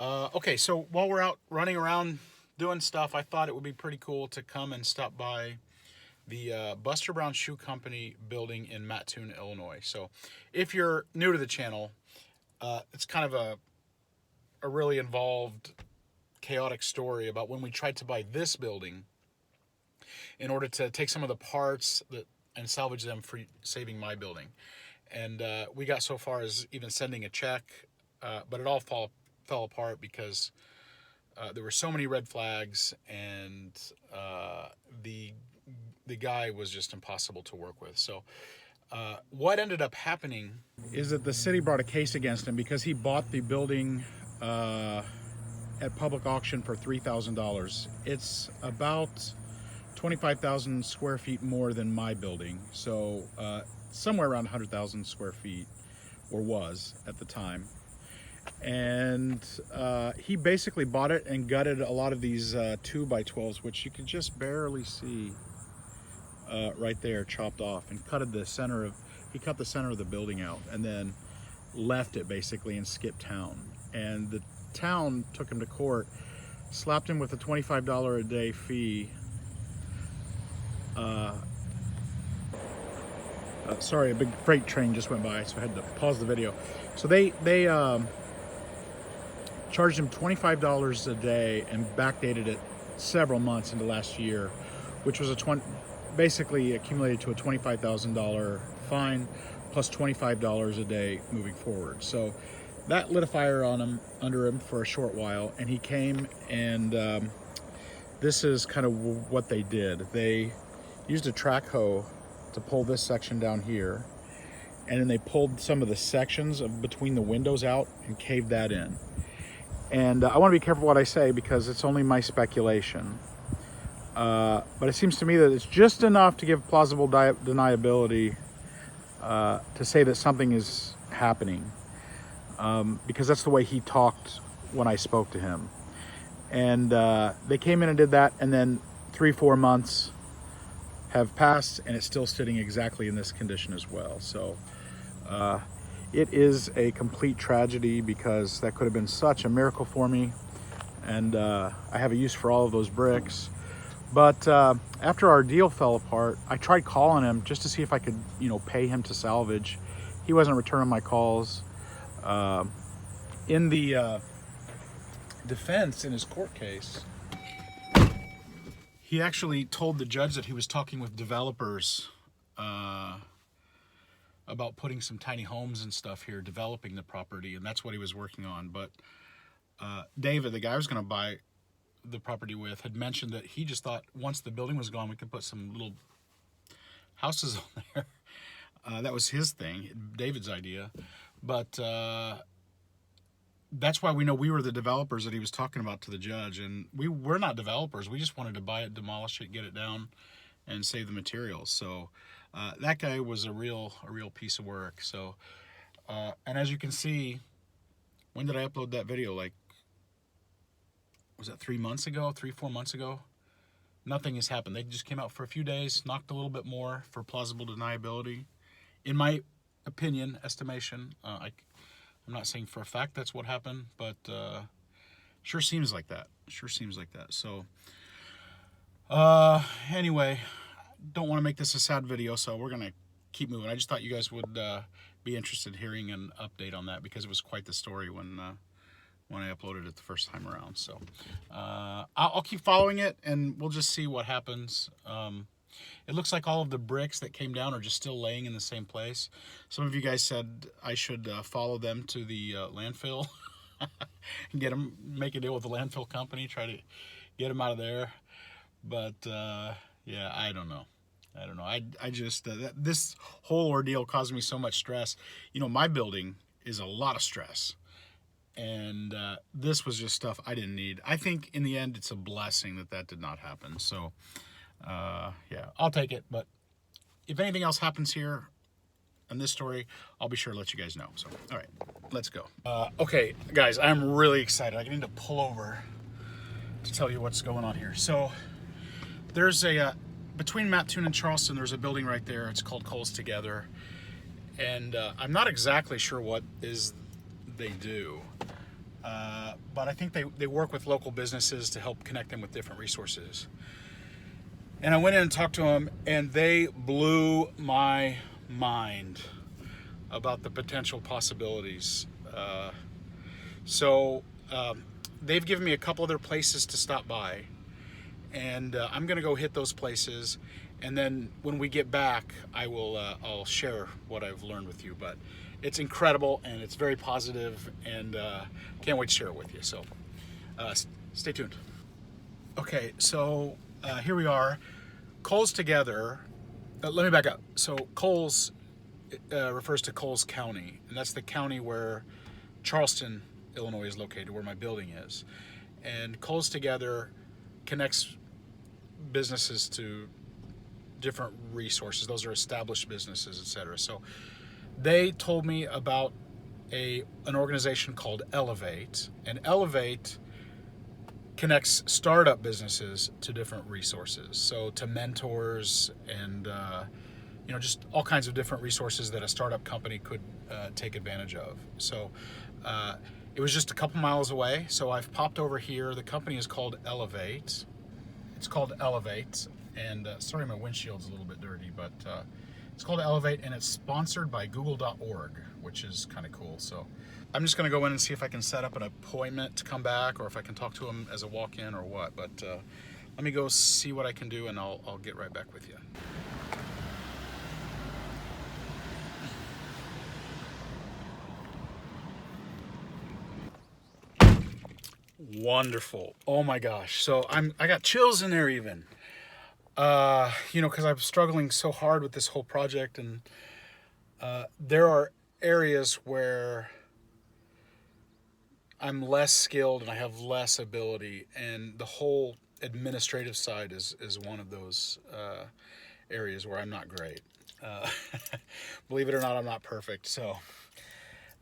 Okay, so while we're out running around doing stuff, I thought it would be pretty cool to come and stop by the Buster Brown Shoe Company building in Mattoon, Illinois. So if you're new to the channel, it's kind of a really involved, chaotic story about when we tried to buy this building in order to take some of the parts and salvage them for saving my building. And we got so far as even sending a check, but it all fell apart because there were so many red flags, and the guy was just impossible to work with. So what ended up happening is that the city brought a case against him because he bought the building at public auction for $3,000. It's about 25,000 square feet more than my building, so somewhere around 100,000 square feet, or was at the time. And he basically bought it and gutted a lot of these 2x12s, which you can just barely see right there, chopped off, and he cut the center of the building out, and then left it basically and skipped town. And the town took him to court, slapped him with a $25 a day fee. Sorry, a big freight train just went by, so I had to pause the video. So they charged him $25 a day and backdated it several months into last year, which was basically accumulated to a $25,000 fine plus $25 a day moving forward. So that lit a fire under him for a short while, and he came and this is kind of what they did. They used a track hoe to pull this section down here, and then they pulled some of the sections between the windows out and caved that in. And I want to be careful what I say because it's only my speculation. But it seems to me that it's just enough to give plausible deniability to say that something is happening, because that's the way he talked when I spoke to him. And they came in and did that, and then 3-4 months have passed and it's still sitting exactly in this condition as well. So it is a complete tragedy, because that could have been such a miracle for me, and I have a use for all of those bricks. But after our deal fell apart, I tried calling him just to see if I could, pay him to salvage. He wasn't returning my calls. In the defense in his court case, he actually told the judge that he was talking with developers about putting some tiny homes and stuff here, developing the property, and that's what he was working on. But David, the guy I was going to buy the property with, had mentioned that he just thought once the building was gone, we could put some little houses on there. That was his thing, David's idea. But that's why we know we were the developers that he was talking about to the judge, and we're not developers. We just wanted to buy it, demolish it, get it down, and save the materials. So that guy was a real piece of work. So and as you can see, when did I upload that video? Like, was that 3 months ago, 3-4 months ago? Nothing has happened. They just came out for a few days, knocked a little bit more for plausible deniability. In my opinion, estimation, I'm not saying for a fact that's what happened, but sure seems like that. Sure seems like that. So anyway, don't want to make this a sad video, so we're gonna keep moving. I just thought you guys would be interested in hearing an update on that, because it was quite the story when I uploaded it the first time around. So I'll keep following it, and we'll just see what happens. It looks like all of the bricks that came down are just still laying in the same place. Some of you guys said I should follow them to the landfill and make a deal with the landfill company, try to get them out of there. But yeah, I don't know. I just this whole ordeal caused me so much stress. My building is a lot of stress, and this was just stuff I didn't need. I think in the end it's a blessing that did not happen. So yeah, I'll take it. But if anything else happens here in this story, I'll be sure to let you guys know. So all right, let's go. Okay guys, I'm really excited. I need to pull over to tell you what's going on here. So there's between Mattoon and Charleston, there's a building right there. It's called Coles Together, and I'm not exactly sure what they do, but I think they work with local businesses to help connect them with different resources. And I went in and talked to them, and they blew my mind about the potential possibilities. They've given me a couple other places to stop by, and I'm gonna go hit those places, and then when we get back, I'll share what I've learned with you. But it's incredible, and it's very positive, and can't wait to share it with you. So stay tuned. Okay, so here we are. Coles Together. Let me back up. So Coles refers to Coles County, and that's the county where Charleston, Illinois is located, where my building is. And Coles Together connects businesses to different resources. Those are established businesses, etc. So they told me about an organization called Elevate, and Elevate connects startup businesses to different resources. So to mentors and just all kinds of different resources that a startup company could take advantage of. So it was just a couple miles away, so I've popped over here. The company is called Elevate. It's called Elevate, and sorry my windshield's a little bit dirty, but it's called Elevate, and it's sponsored by google.org, which is kind of cool. So I'm just going to go in and see if I can set up an appointment to come back, or if I can talk to them as a walk-in or what. But let me go see what I can do, and I'll get right back with you. Wonderful. Oh my gosh. So I got chills in there even. Because I'm struggling so hard with this whole project, and there are areas where I'm less skilled and I have less ability, and the whole administrative side is one of those areas where I'm not great. Believe it or not, I'm not perfect. So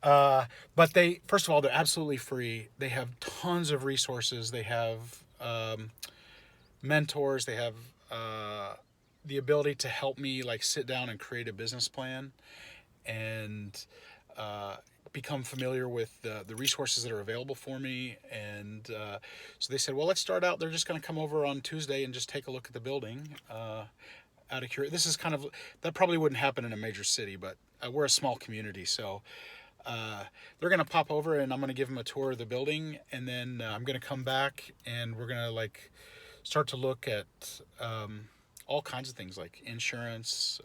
but first of all, they're absolutely free. They have tons of resources. They have mentors. They have the ability to help me like sit down and create a business plan and become familiar with the resources that are available for me. And so they said, well, let's start out. They're just going to come over on Tuesday and just take a look at the building. Out of curiosity, this is that probably wouldn't happen in a major city, but we're a small community, so they're going to pop over, and I'm going to give them a tour of the building, and then I'm going to come back, and we're going to start to look at all kinds of things like insurance,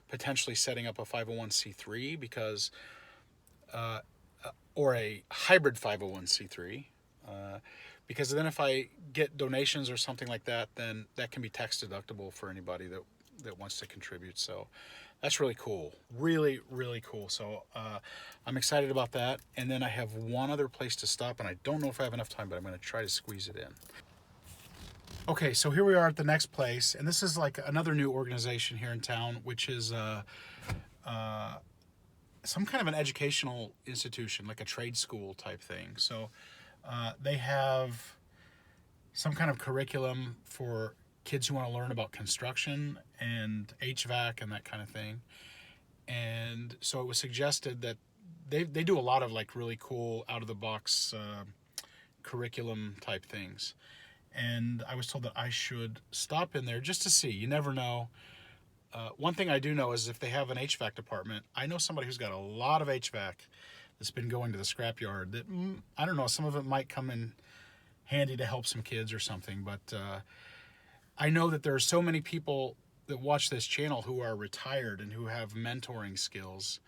potentially setting up a 501c3 because or a hybrid 501c3 because then if I get donations or something like that, then that can be tax deductible for anybody that wants to contribute. So that's really cool. Really, really cool. So I'm excited about that. And then I have one other place to stop, and I don't know if I have enough time, but I'm going to try to squeeze it in. Okay, so here we are at the next place, and this is like another new organization here in town, which is some kind of an educational institution, like a trade school type thing. So they have some kind of curriculum for kids who want to learn about construction and HVAC and that kind of thing. And so it was suggested that they do a lot of like really cool out-of-the-box curriculum type things. And I was told that I should stop in there just to see. You never know. One thing I do know is if they have an HVAC department, I know somebody who's got a lot of HVAC that's been going to the scrapyard that, I don't know, some of it might come in handy to help some kids or something. But I know that there are so many people that watch this channel who are retired and who have mentoring skills.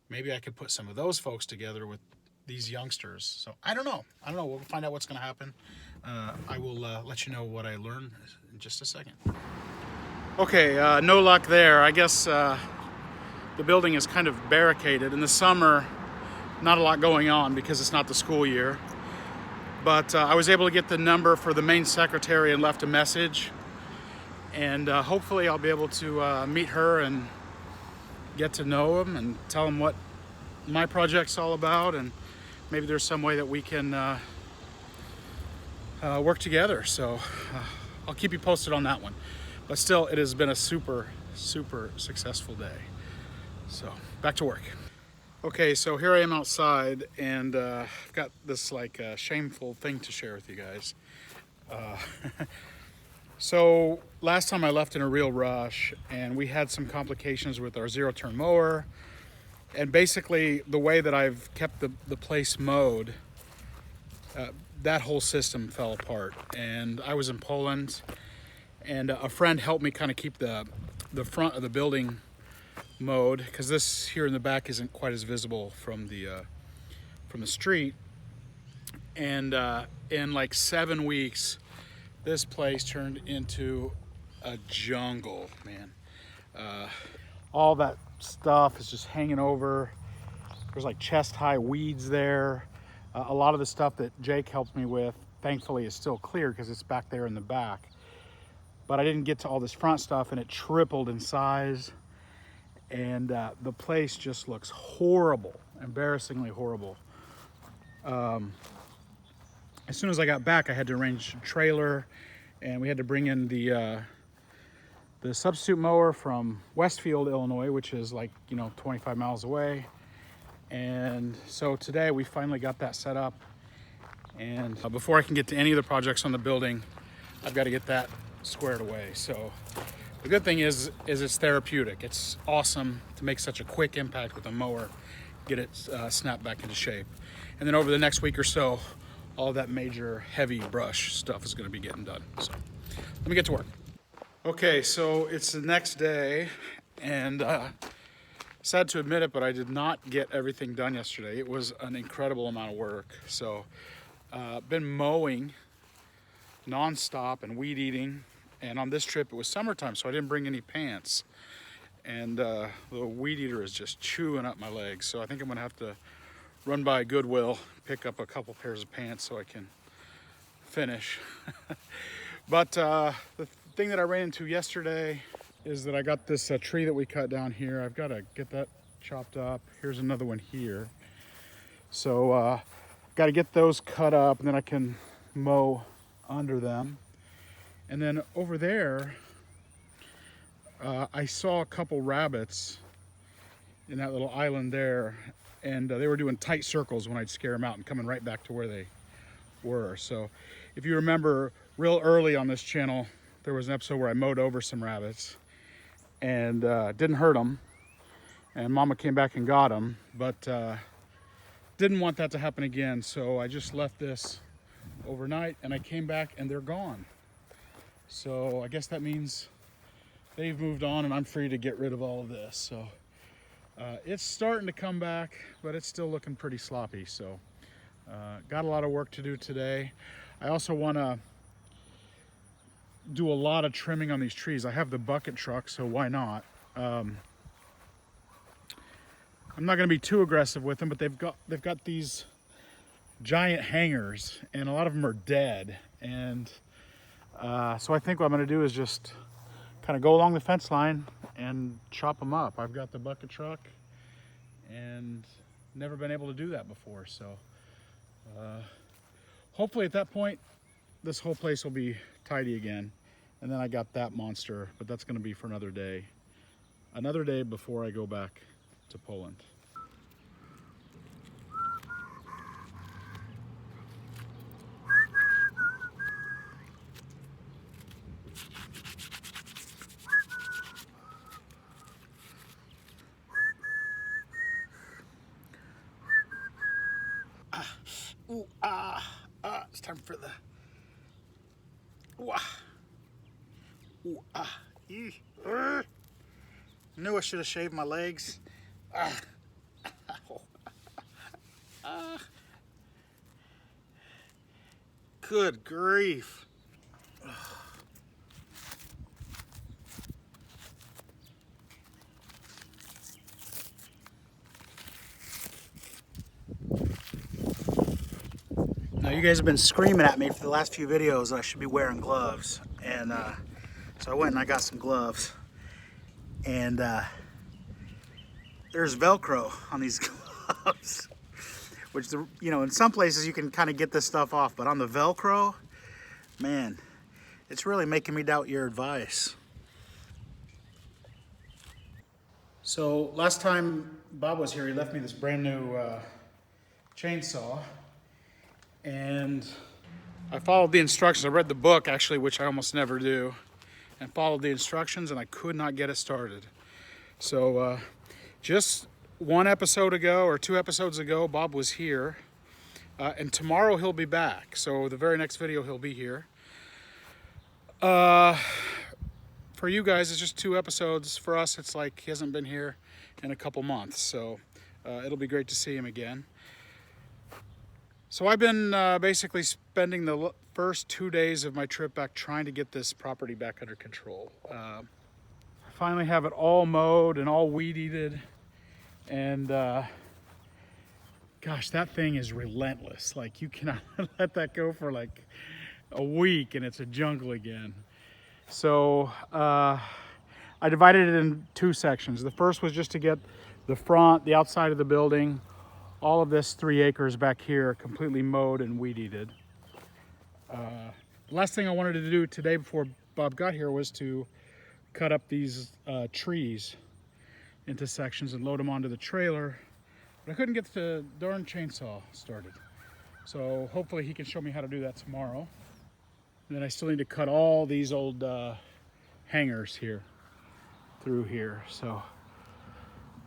Maybe I could put some of those folks together with these youngsters. So I don't know. We'll find out what's going to happen. I will let you know what I learn in just a second. Okay, no luck there. I guess the building is kind of barricaded. In the summer, not a lot going on because it's not the school year. But I was able to get the number for the main secretary and left a message. And hopefully I'll be able to meet her and get to know him and tell him what my project's all about, and maybe there's some way that we can work together. So I'll keep you posted on that one. But still, it has been a super, super successful day. So back to work. Okay, so here I am outside, and I've got this like shameful thing to share with you guys. Uh, so last time I left in a real rush, and we had some complications with our zero-turn mower, and basically the way that I've kept the place mowed, that whole system fell apart. And I was in Poland, and a friend helped me kind of keep the front of the building mode, because this here in the back isn't quite as visible from the street. And in like 7 weeks, this place turned into a jungle, man. All that stuff is just hanging over. There's like chest high weeds there. A lot of the stuff that Jake helped me with, thankfully, is still clear because it's back there in the back. But I didn't get to all this front stuff, and it tripled in size. And the place just looks horrible, embarrassingly horrible. As soon as I got back, I had to arrange a trailer, and we had to bring in the substitute mower from Westfield, Illinois, which is like, 25 miles away. And so today we finally got that set up. And before I can get to any of the projects on the building, I've got to get that squared away. So the good thing is it's therapeutic. It's awesome to make such a quick impact with a mower, get it snapped back into shape. And then over the next week or so, all that major heavy brush stuff is going to be getting done. So let me get to work. Okay, so it's the next day, and sad to admit it, but I did not get everything done yesterday. It was an incredible amount of work. So been mowing nonstop and weed eating. And on this trip, it was summertime, so I didn't bring any pants. And the weed eater is just chewing up my legs. So I think I'm gonna have to run by Goodwill, pick up a couple pairs of pants so I can finish. But the thing that I ran into yesterday is that I got this tree that we cut down here. I've got to get that chopped up. Here's another one here. So got to get those cut up, and then I can mow under them. And then over there, I saw a couple rabbits in that little island there, and they were doing tight circles when I'd scare them out and coming right back to where they were. So if you remember, real early on this channel, there was an episode where I mowed over some rabbits and didn't hurt them, and Mama came back and got them, but didn't want that to happen again. So I just left this overnight, and I came back and they're gone. So I guess that means they've moved on and I'm free to get rid of all of this. So it's starting to come back, but it's still looking pretty sloppy. So got a lot of work to do today. I also want to do a lot of trimming on these trees. I have the bucket truck, so why not? I'm not going to be too aggressive with them, but they've got these giant hangers, and a lot of them are dead. And so I think what I'm going to do is just kind of go along the fence line and chop them up. I've got the bucket truck and never been able to do that before. So hopefully at that point, this whole place will be tidy again. And then I got that monster, but that's going to be for another day. Another day before I go back to Poland. It's time for the knew I should have shaved my legs. Good grief. Now you guys have been screaming at me for the last few videos that I should be wearing gloves, and so I went and I got some gloves, and there's Velcro on these gloves, which in some places you can kind of get this stuff off, but on the Velcro, man, it's really making me doubt your advice. So last time Bob was here, he left me this brand new chainsaw, and I followed the instructions. I read the book actually, which I almost never do, and followed the instructions, and I could not get it started. So just one episode ago or 2 episodes ago, Bob was here, and tomorrow he'll be back. So the very next video he'll be here. For you guys, it's just 2 episodes. For us, it's like he hasn't been here in a couple months. So it'll be great to see him again. So I've been basically spending the first 2 days of my trip back trying to get this property back under control. I finally have it all mowed and all weed-eated. And gosh, that thing is relentless. Like, you cannot let that go for like a week and it's a jungle again. So I divided it in 2 sections. The first was just to get the front, the outside of the building, all of this 3 acres back here completely mowed and weed-eated. The last thing I wanted to do today before Bob got here was to cut up these trees into sections and load them onto the trailer. But I couldn't get the darn chainsaw started. So hopefully he can show me how to do that tomorrow. And then I still need to cut all these old hangers here through here. So,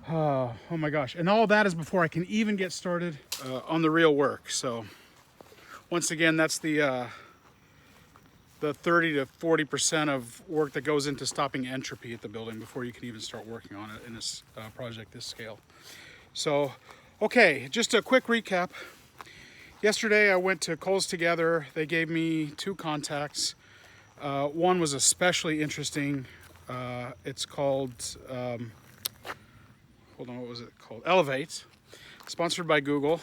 oh my gosh. And all that is before I can even get started on the real work. So once again, that's the 30 to 40% of work that goes into stopping entropy at the building before you can even start working on it in this project this scale. So, okay, just a quick recap. Yesterday I went to Kohl's Together. They gave me 2 contacts. One was especially interesting. It's called, hold on, what was it called? Elevate, sponsored by Google.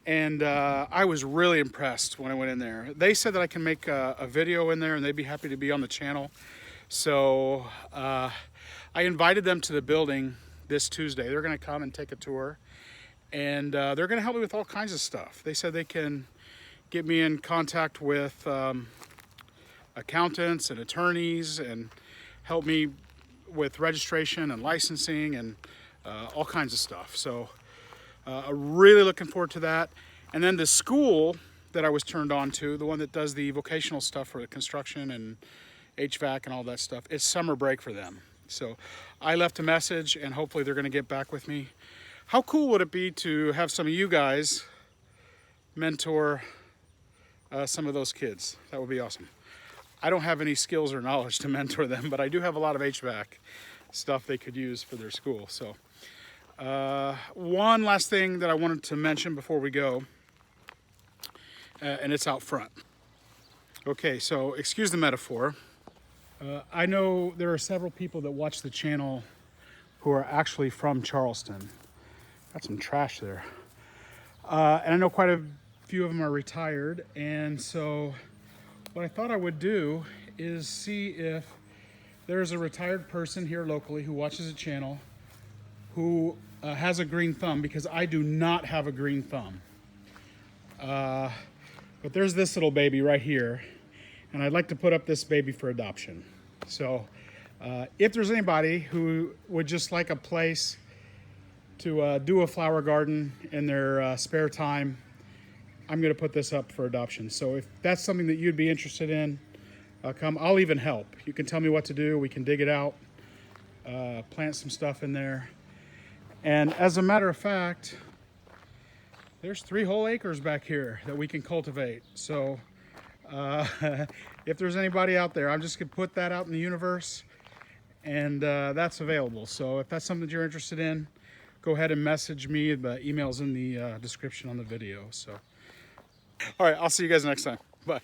And I was really impressed when I went in there. They said that I can make a video in there and they'd be happy to be on the channel. So I invited them to the building this Tuesday. They're gonna come and take a tour. And they're gonna help me with all kinds of stuff. They said they can get me in contact with accountants and attorneys and help me with registration and licensing and all kinds of stuff. So I'm really looking forward to that. And then the school that I was turned on to, the one that does the vocational stuff for the construction and HVAC and all that stuff, it's summer break for them. So I left a message and hopefully they're gonna get back with me. How cool would it be to have some of you guys mentor some of those kids? That would be awesome. I don't have any skills or knowledge to mentor them, but I do have a lot of HVAC stuff they could use for their school. So one last thing that I wanted to mention before we go, and it's out front. Okay, so excuse the metaphor. I know there are several people that watch the channel who are actually from Charleston. Got some trash there. And I know quite a few of them are retired. And so what I thought I would do is see if there's a retired person here locally who watches the channel who has a green thumb, because I do not have a green thumb. But there's this little baby right here. And I'd like to put up this baby for adoption. So if there's anybody who would just like a place to do a flower garden in their spare time, I'm going to put this up for adoption. So if that's something that you'd be interested in, come. I'll even help. You can tell me what to do. We can dig it out, plant some stuff in there. And as a matter of fact, there's 3 whole acres back here that we can cultivate. So if there's anybody out there, I'm just going to put that out in the universe, and that's available. So if that's something that you're interested in, go ahead and message me. The email's in the description on the video. So, all right, I'll see you guys next time. Bye.